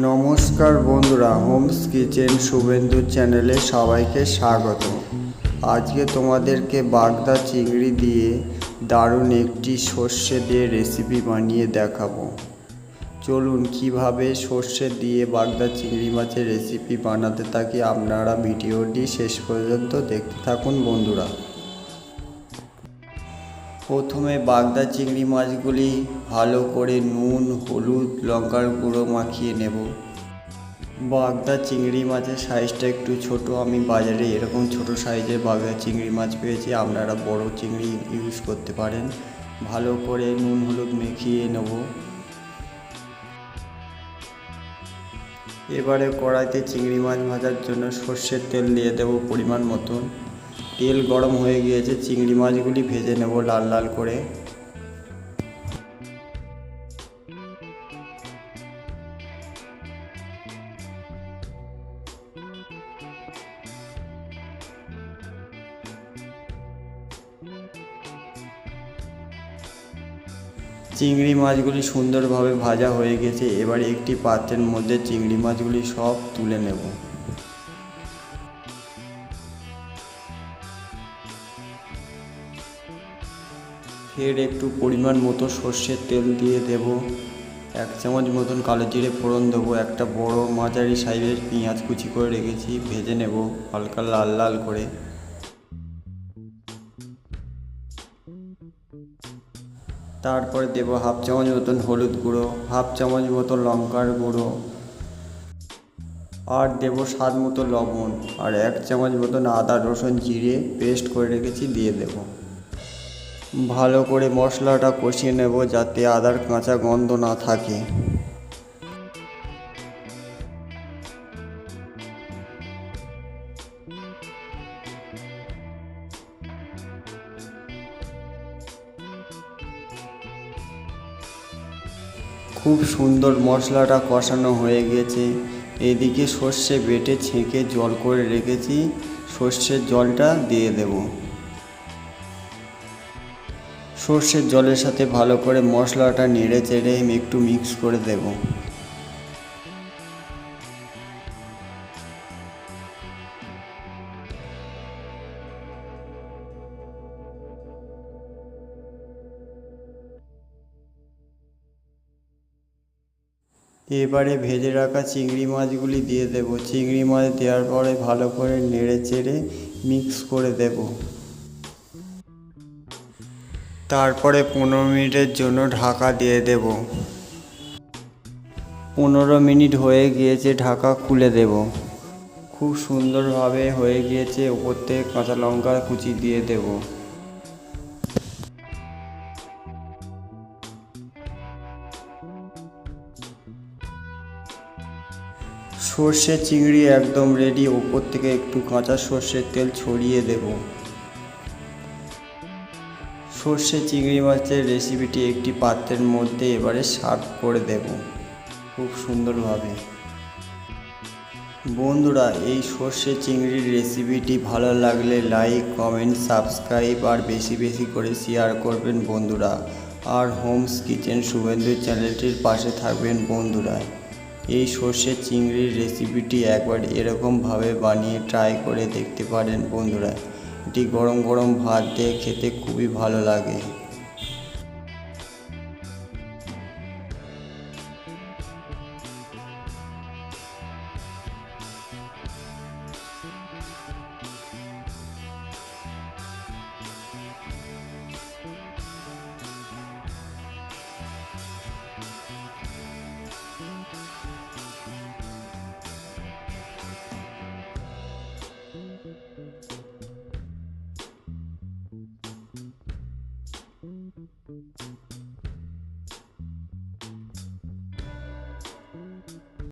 নমস্কার বন্ধুরা, Holmes kitchen Suvendu চ্যানেলে সবাইকে স্বাগত। আজকে তোমাদেরকে বাগদা চিংড়ি দিয়ে দারুণ একটি সর্ষে দিয়ে রেসিপি বানিয়ে দেখাবো। চলুন কিভাবে সর্ষে দিয়ে বাগদা চিংড়ি মাছের রেসিপি বানাতে থাকি, আপনারা ভিডিওটি শেষ পর্যন্ত দেখতে থাকুন বন্ধুরা। প্রথমে বাগদা চিংড়ি মাছগুলি ভালো করে নুন, হলুদ, লঙ্কার গুঁড়ো মাখিয়ে নেব। বাগদা চিংড়ি মাছের সাইজটা একটু ছোট, আমি বাজারে এরকম ছোট সাইজের বাগদা চিংড়ি মাছ পেয়েছি, আপনারা বড় চিংড়ি ইউজ করতে পারেন। ভালো করে নুন হলুদ মেখিয়ে নেব। এবারে কড়াইতে চিংড়ি মাছ ভাজার জন্য সর্ষের তেল দিয়ে দেবো পরিমাণ মতন। তেল গরম হয়ে গিয়েছে, চিংড়ি মাছগুলি ভেজে নেব লাল লাল করে। চিংড়ি মাছগুলি সুন্দরভাবে ভাজা হয়ে গেছে, এবারে একটি পাত্রের মধ্যে চিংড়ি মাছগুলি সব তুলে নেব। ফের একটু পরিমাণ মতো সর্ষের তেল দিয়ে দেব। 1 চামচ মতন কালো জিরে ফোড়ন দেবো। একটা বড় মাঝারি সাইজের পেঁয়াজ কুচি করে রেখেছি, ভেজে নেব হালকা লাল লাল করে। তারপরে দেব 1/2 চামচ মতন হলুদ গুঁড়ো, 1/2 চামচ মতো লঙ্কার গুঁড়ো, আর দেব স্বাদ মতো লবণ, আর 1 চামচ মতন আদা রসুন জিরে পেস্ট করে রেখেছি দিয়ে দেব। ভালো করে মশলাটা কষিয়ে নেব যাতে আদার কাঁচা গন্ধ না থাকে। খুব সুন্দর মশলাটা কষানো হয়ে গেছে। এদিকে সর্ষে বেটে ছেঁকে জল করে রেখেছি, সর্ষের জলটা দিয়ে দেব। সর্ষের জলের সাথে ভালো করে মশলাটা নেড়ে চেড়ে একটু মিক্স করে দেব। এবারে ভেজে রাখা চিংড়ি মাছগুলি দিয়ে দেব। চিংড়ি মাছ দেওয়ার পরে ভালো করে নেড়ে চেড়ে মিক্স করে দেব। তারপরে 15 মিনিটের জন্য ঢাকা দিয়ে দেব। 15 মিনিট হয়ে গিয়েছে, ঢাকা খুলে দেব। খুব সুন্দরভাবে হয়ে গিয়েছে, ওপর থেকে কাঁচা লঙ্কা কুচি দিয়ে দেব। সর্ষে চিংড়ি একদম রেডি, ওপর থেকে একটু কাঁচা সর্ষের তেল ছড়িয়ে দেব। সর্ষে চিংড়ি মাছের রেসিপিটি একটি পাত্রের মধ্যে এবারে সার্ভ করে দেব খুব সুন্দরভাবে। বন্ধুরা, এই সর্ষে চিংড়ির রেসিপিটি ভালো লাগলে লাইক, কমেন্ট, সাবস্ক্রাইব আর বেশি বেশি করে শেয়ার করবেন বন্ধুরা। আর হোমস কিচেন শুভেন্দু চ্যানেলটির পাশে থাকবেন বন্ধুরা। এই সর্ষে চিংড়ির রেসিপিটি একবার এরকমভাবে বানিয়ে ট্রাই করে দেখতে পারেন বন্ধুরা। এটি গরম গরম ভাত দিয়ে খেতে খুবই ভালো লাগে।